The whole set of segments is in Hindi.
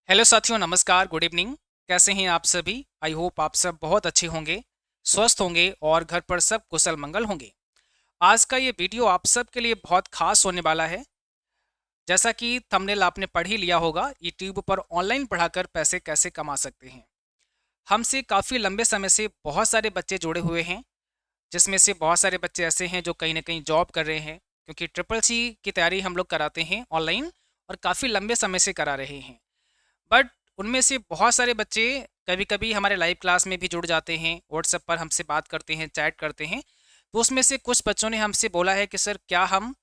हेलो साथियों, नमस्कार, गुड इवनिंग। कैसे हैं आप सभी? आई होप आप सब बहुत अच्छे होंगे, स्वस्थ होंगे और घर पर सब कुशल मंगल होंगे। आज का ये वीडियो आप सब के लिए बहुत खास होने वाला है। जैसा कि थंबनेल आपने पढ़ ही लिया होगा, यूट्यूब पर ऑनलाइन पढ़ाकर पैसे कैसे कमा सकते हैं। हमसे काफ़ी लंबे समय से बहुत सारे बच्चे जुड़े हुए हैं, जिसमें से बहुत सारे बच्चे ऐसे हैं जो कहीं ना कहीं जॉब कर रहे हैं, क्योंकि ट्रिपल सी की तैयारी हम लोग कराते हैं ऑनलाइन और काफ़ी लंबे समय से करा रहे हैं। बट उनमें से बहुत सारे बच्चे कभी-कभी हमारे लाइव क्लास में भी जुड़ जाते हैं, व्हाट्सएप पर हमसे बात करते हैं, चैट करते हैं। तो उसमें से कुछ बच्चों ने हमसे बोला है कि सर, क्या हम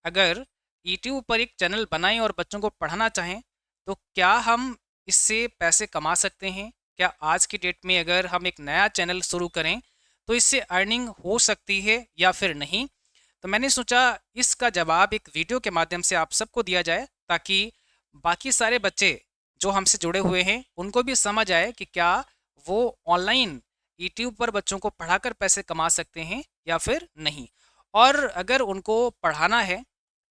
अगर यूट्यूब पर एक चैनल बनाएं और बच्चों को पढ़ाना चाहें, तो क्या हम इससे पैसे कमा सकते हैं? क्या आज की डेट में अगर हम एक नया चैनल शुरू करें, तो इससे अर्निंग हो सकती है या फिर नहीं? तो मैंने सोचा इसका जवाब एक वीडियो के माध्यम से आप सबको दिया जाए, ताकि बाकी सारे बच्चे जो हमसे जुड़े हुए हैं उनको भी समझ आए कि क्या वो ऑनलाइन यूट्यूब पर बच्चों को पढ़ाकर पैसे कमा सकते हैं या फिर नहीं। और अगर उनको पढ़ाना है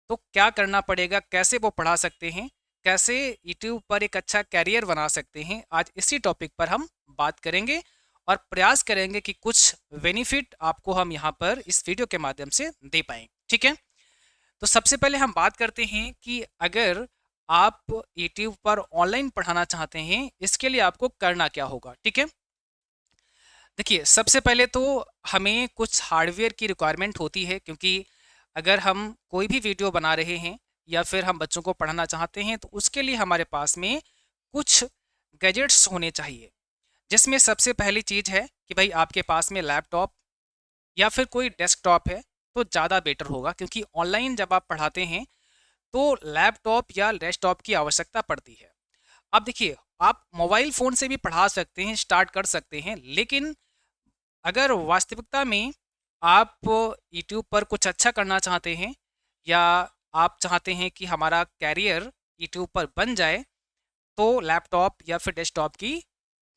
तो क्या करना पड़ेगा, कैसे वो पढ़ा सकते हैं, कैसे यूट्यूब पर एक अच्छा कैरियर बना सकते हैं। आज इसी टॉपिक पर हम बात करेंगे और प्रयास करेंगे कि कुछ बेनिफिट आपको हम यहाँ पर इस वीडियो के माध्यम से दे पाएँ। ठीक है? तो सबसे पहले हम बात करते हैं कि अगर आप यूट्यूब पर ऑनलाइन पढ़ाना चाहते हैं, इसके लिए आपको करना क्या होगा। ठीक है? देखिए, सबसे पहले तो हमें कुछ हार्डवेयर की रिक्वायरमेंट होती है, क्योंकि अगर हम कोई भी वीडियो बना रहे हैं या फिर हम बच्चों को पढ़ाना चाहते हैं, तो उसके लिए हमारे पास में कुछ गैजेट्स होने चाहिए। जिसमें सबसे पहली चीज़ है कि भाई आपके पास में लैपटॉप या फिर कोई डेस्कटॉप है, तो ज़्यादा बेटर होगा, क्योंकि ऑनलाइन जब आप पढ़ाते हैं तो लैपटॉप या डेस्कटॉप की आवश्यकता पड़ती है। अब देखिए, आप मोबाइल फ़ोन से भी पढ़ा सकते हैं, स्टार्ट कर सकते हैं, लेकिन अगर वास्तविकता में आप यूट्यूब पर कुछ अच्छा करना चाहते हैं, या आप चाहते हैं कि हमारा कैरियर यूट्यूब पर बन जाए, तो लैपटॉप या फिर डेस्कटॉप की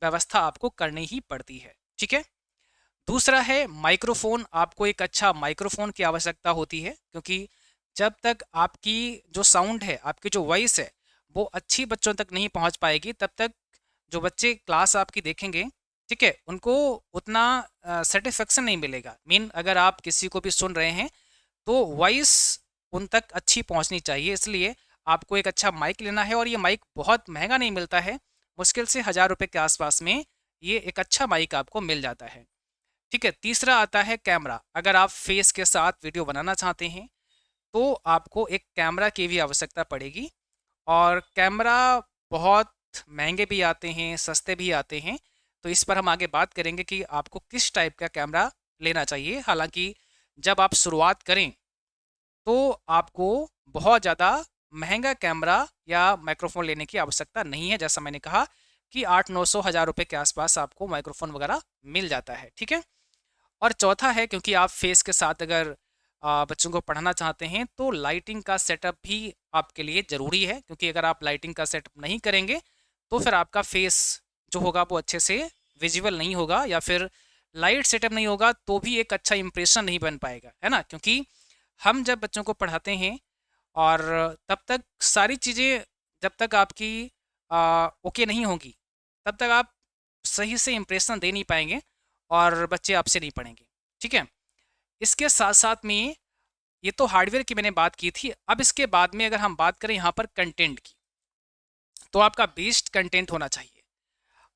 व्यवस्था आपको करनी ही पड़ती है। ठीक है? दूसरा है माइक्रोफ़ोन। आपको एक अच्छा माइक्रोफ़ोन की आवश्यकता होती है, क्योंकि जब तक आपकी जो साउंड है, आपकी जो वॉइस है, वो अच्छी बच्चों तक नहीं पहुंच पाएगी, तब तक जो बच्चे क्लास आपकी देखेंगे, ठीक है, उनको उतना सेटिस्फेक्शन नहीं मिलेगा। मीन अगर आप किसी को भी सुन रहे हैं, तो वॉइस उन तक अच्छी पहुंचनी चाहिए। इसलिए आपको एक अच्छा माइक लेना है, और ये माइक बहुत महंगा नहीं मिलता है। मुश्किल से 1000 रुपये के आसपास में ये एक अच्छा माइक आपको मिल जाता है। ठीक है? तीसरा आता है कैमरा। अगर आप फेस के साथ वीडियो बनाना चाहते हैं, तो आपको एक कैमरा की भी आवश्यकता पड़ेगी, और कैमरा बहुत महंगे भी आते हैं, सस्ते भी आते हैं। तो इस पर हम आगे बात करेंगे कि आपको किस टाइप का कैमरा लेना चाहिए। हालांकि जब आप शुरुआत करें, तो आपको बहुत ज़्यादा महंगा कैमरा या माइक्रोफोन लेने की आवश्यकता नहीं है। जैसा मैंने कहा कि 800-900 हज़ार रुपये के आसपास आपको माइक्रोफोन वगैरह मिल जाता है। ठीक है? और चौथा है, क्योंकि आप फेस के साथ अगर बच्चों को पढ़ाना चाहते हैं, तो लाइटिंग का सेटअप भी आपके लिए ज़रूरी है, क्योंकि अगर आप लाइटिंग का सेटअप नहीं करेंगे, तो फिर आपका फेस जो होगा वो अच्छे से विजिबल नहीं होगा, या फिर लाइट सेटअप नहीं होगा तो भी एक अच्छा इंप्रेशन नहीं बन पाएगा, है ना? क्योंकि हम जब बच्चों को पढ़ाते हैं, और तब तक सारी चीज़ें जब तक आपकी ओके नहीं होंगी, तब तक आप सही से इम्प्रेशन दे नहीं पाएंगे, और बच्चे आपसे नहीं पढ़ेंगे। ठीक है? इसके साथ साथ में, ये तो हार्डवेयर की मैंने बात की थी। अब इसके बाद में अगर हम बात करें यहाँ पर कंटेंट की, तो आपका बेस्ड कंटेंट होना चाहिए।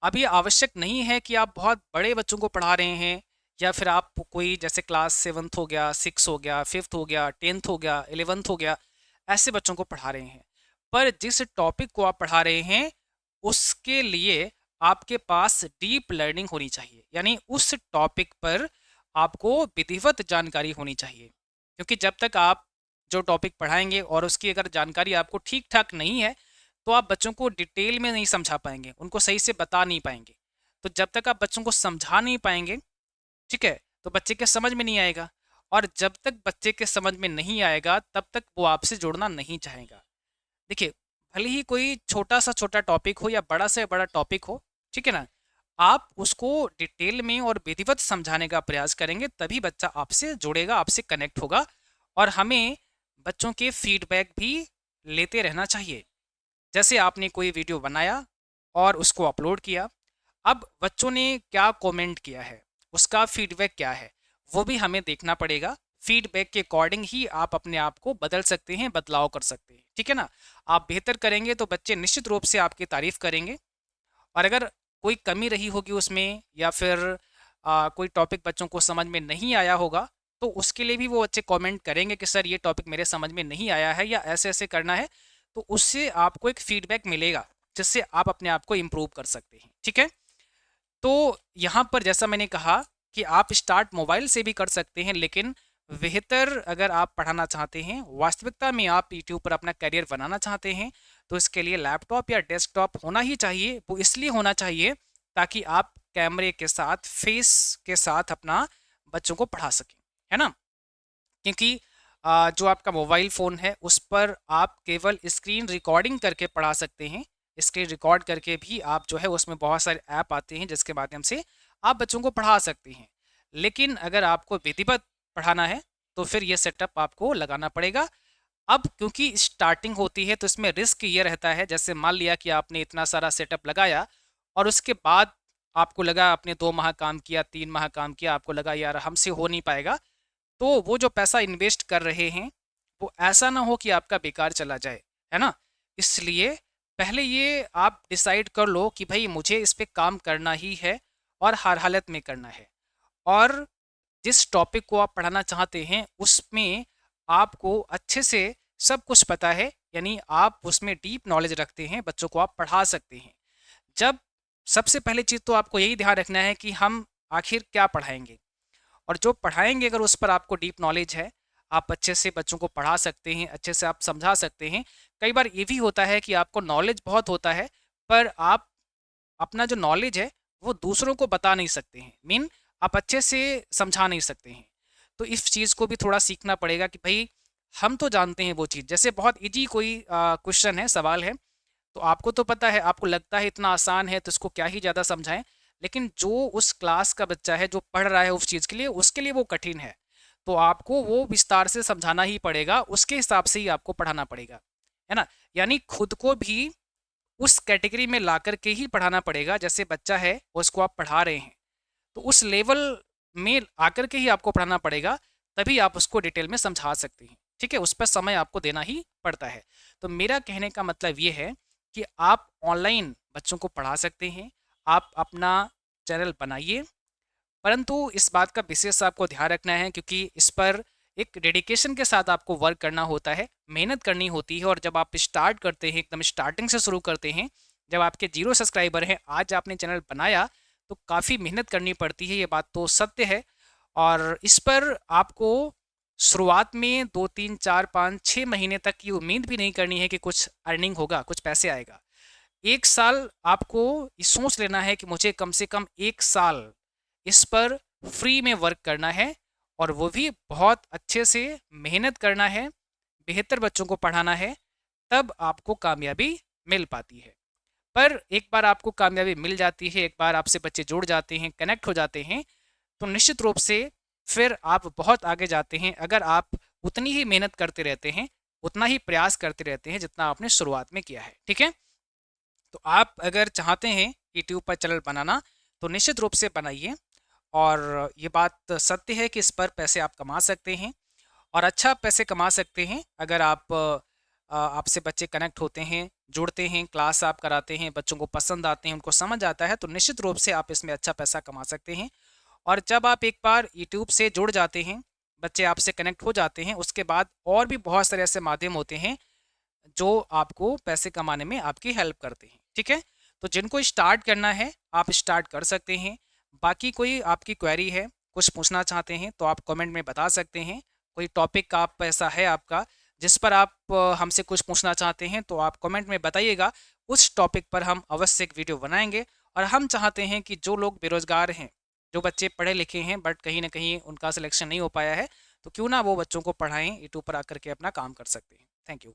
अब ये आवश्यक नहीं है कि आप बहुत बड़े बच्चों को पढ़ा रहे हैं, या फिर आप कोई जैसे क्लास 7th हो गया, 6 हो गया, 5th हो गया, 10th हो गया, 11th हो गया, ऐसे बच्चों को पढ़ा रहे हैं। पर जिस टॉपिक को आप पढ़ा रहे हैं, उसके लिए आपके पास डीप लर्निंग होनी चाहिए, यानी उस टॉपिक पर आपको विधिवत जानकारी होनी चाहिए। क्योंकि जब तक आप जो टॉपिक पढ़ाएंगे और उसकी अगर जानकारी आपको ठीक ठाक नहीं है, तो आप बच्चों को डिटेल में नहीं समझा पाएंगे, उनको सही से बता नहीं पाएंगे। तो जब तक आप बच्चों को समझा नहीं पाएंगे, ठीक है, तो बच्चे के समझ में नहीं आएगा, और जब तक बच्चे के समझ में नहीं आएगा, तब तक वो आपसे जुड़ना नहीं चाहेगा। देखिए, भले ही कोई छोटा सा छोटा टॉपिक हो या बड़ा से बड़ा टॉपिक हो, ठीक है ना, आप उसको डिटेल में और विधिवत समझाने का प्रयास करेंगे, तभी बच्चा आपसे जुड़ेगा, आपसे कनेक्ट होगा। और हमें बच्चों के फीडबैक भी लेते रहना चाहिए। जैसे आपने कोई वीडियो बनाया और उसको अपलोड किया, अब बच्चों ने क्या कमेंट किया है, उसका फीडबैक क्या है, वो भी हमें देखना पड़ेगा। फीडबैक के अकॉर्डिंग ही आप अपने आप को बदल सकते हैं, बदलाव कर सकते हैं, ठीक है ना। आप बेहतर करेंगे तो बच्चे निश्चित रूप से आपकी तारीफ करेंगे, और अगर कोई कमी रही होगी उसमें, या फिर कोई टॉपिक बच्चों को समझ में नहीं आया होगा, तो उसके लिए भी वो बच्चे कमेंट करेंगे कि सर ये टॉपिक मेरे समझ में नहीं आया है, या ऐसे ऐसे करना है। तो उससे आपको एक फीडबैक मिलेगा जिससे आप अपने आप को इम्प्रूव कर सकते हैं, ठीक है। तो यहाँ पर जैसा मैंने कहा कि आप स्टार्ट मोबाइल से भी कर सकते हैं, लेकिन बेहतर अगर आप पढ़ाना चाहते हैं, वास्तविकता में आप यूट्यूब पर अपना करियर बनाना चाहते हैं, तो इसके लिए लैपटॉप या डेस्कटॉप होना ही चाहिए। वो इसलिए होना चाहिए ताकि आप कैमरे के साथ, फेस के साथ अपना बच्चों को पढ़ा सकें, है ना। क्योंकि जो आपका मोबाइल फ़ोन है उस पर आप केवल स्क्रीन रिकॉर्डिंग करके पढ़ा सकते हैं। स्क्रीन रिकॉर्ड करके भी आप जो है उसमें बहुत सारे ऐप आते हैं जिसके माध्यम से आप बच्चों को पढ़ा सकते हैं। लेकिन अगर आपको विधिवत पढ़ाना है तो फिर ये सेटअप आपको लगाना पड़ेगा। अब क्योंकि स्टार्टिंग होती है तो इसमें रिस्क ये रहता है, जैसे मान लिया कि आपने इतना सारा सेटअप लगाया और उसके बाद आपको लगा, आपने 2 माह काम किया, 3 माह काम किया, आपको लगा यार हमसे हो नहीं पाएगा, तो वो जो पैसा इन्वेस्ट कर रहे हैं वो ऐसा ना हो कि आपका बेकार चला जाए, है ना। इसलिए पहले ये आप डिसाइड कर लो कि भाई मुझे इस पे काम करना ही है और हर हालत में करना है, और जिस टॉपिक को आप पढ़ाना चाहते हैं उसमें आपको अच्छे से सब कुछ पता है, यानी आप उसमें डीप नॉलेज रखते हैं, बच्चों को आप पढ़ा सकते हैं। जब सबसे पहले चीज़ तो आपको यही ध्यान रखना है कि हम आखिर क्या पढ़ाएंगे, और जो पढ़ाएंगे अगर उस पर आपको डीप नॉलेज है, आप अच्छे से बच्चों को पढ़ा सकते हैं, अच्छे से आप समझा सकते हैं। कई बार ये भी होता है कि आपको नॉलेज बहुत होता है पर आप अपना जो नॉलेज है वो दूसरों को बता नहीं सकते हैं, मीन आप अच्छे से समझा नहीं सकते हैं। तो इस चीज़ को भी थोड़ा सीखना पड़ेगा कि भाई हम तो जानते हैं वो चीज़, जैसे बहुत इजी कोई क्वेश्चन है, सवाल है, तो आपको तो पता है, आपको लगता है इतना आसान है तो इसको क्या ही ज़्यादा समझाएं। लेकिन जो उस क्लास का बच्चा है जो पढ़ रहा है उस चीज़ के लिए, उसके लिए वो कठिन है, तो आपको वो विस्तार से समझाना ही पड़ेगा, उसके हिसाब से ही आपको पढ़ाना पड़ेगा, है ना। यानी खुद को भी उस कैटेगरी में ला कर के ही पढ़ाना पड़ेगा, जैसे बच्चा है उसको आप पढ़ा रहे हैं तो उस लेवल में आकर के ही आपको पढ़ाना पड़ेगा, तभी आप उसको डिटेल में समझा सकते हैं, ठीक है। उस पर समय आपको देना ही पड़ता है। तो मेरा कहने का मतलब ये है कि आप ऑनलाइन बच्चों को पढ़ा सकते हैं, आप अपना चैनल बनाइए, परंतु इस बात का विशेष आपको ध्यान रखना है क्योंकि इस पर एक डेडिकेशन के साथ आपको वर्क करना होता है, मेहनत करनी होती है। और जब आप स्टार्ट करते हैं, एकदम स्टार्टिंग से शुरू करते हैं, जब आपके 0 सब्सक्राइबर हैं, आज आपने चैनल बनाया, तो काफ़ी मेहनत करनी पड़ती है, ये बात तो सत्य है। और इस पर आपको शुरुआत में 2 3 4 5 6 महीने तक ये उम्मीद भी नहीं करनी है कि कुछ अर्निंग होगा, कुछ पैसे आएगा। 1 साल आपको ये सोच लेना है कि मुझे कम से कम 1 साल इस पर फ्री में वर्क करना है, और वो भी बहुत अच्छे से मेहनत करना है, बेहतर बच्चों को पढ़ाना है, तब आपको कामयाबी मिल पाती है। पर एक बार आपको कामयाबी मिल जाती है, एक बार आपसे बच्चे जुड़ जाते हैं, कनेक्ट हो जाते हैं, तो निश्चित रूप से फिर आप बहुत आगे जाते हैं अगर आप उतनी ही मेहनत करते रहते हैं, उतना ही प्रयास करते रहते हैं जितना आपने शुरुआत में किया है, ठीक है। तो आप अगर चाहते हैं यूट्यूब पर चैनल बनाना तो निश्चित रूप से बनाइए, और ये बात सत्य है कि इस पर पैसे आप कमा सकते हैं, और अच्छा पैसे कमा सकते हैं अगर आप आपसे बच्चे कनेक्ट होते हैं, जुड़ते हैं, क्लास आप कराते हैं, बच्चों को पसंद आते हैं, उनको समझ आता है, तो निश्चित रूप से आप इसमें अच्छा पैसा कमा सकते हैं। और जब आप एक बार यूट्यूब से जुड़ जाते हैं, बच्चे आपसे कनेक्ट हो जाते हैं, उसके बाद और भी बहुत सारे ऐसे माध्यम होते हैं जो आपको पैसे कमाने में आपकी हेल्प करते हैं, ठीक है। तो जिनको स्टार्ट करना है आप स्टार्ट कर सकते हैं। बाकी कोई आपकी क्वेरी है, कुछ पूछना चाहते हैं तो आप कमेंट में बता सकते हैं। कोई टॉपिक आप ऐसा है आपका जिस पर आप हमसे कुछ पूछना चाहते हैं तो आप कमेंट में बताइएगा, उस टॉपिक पर हम अवश्य एक वीडियो बनाएंगे। और हम चाहते हैं कि जो लोग बेरोजगार हैं, जो बच्चे पढ़े लिखे हैं बट कहीं ना कहीं उनका सिलेक्शन नहीं हो पाया है, तो क्यों ना वो बच्चों को पढ़ाएं, यूट्यूब पर आकर के अपना काम कर सकते हैं। Thank you.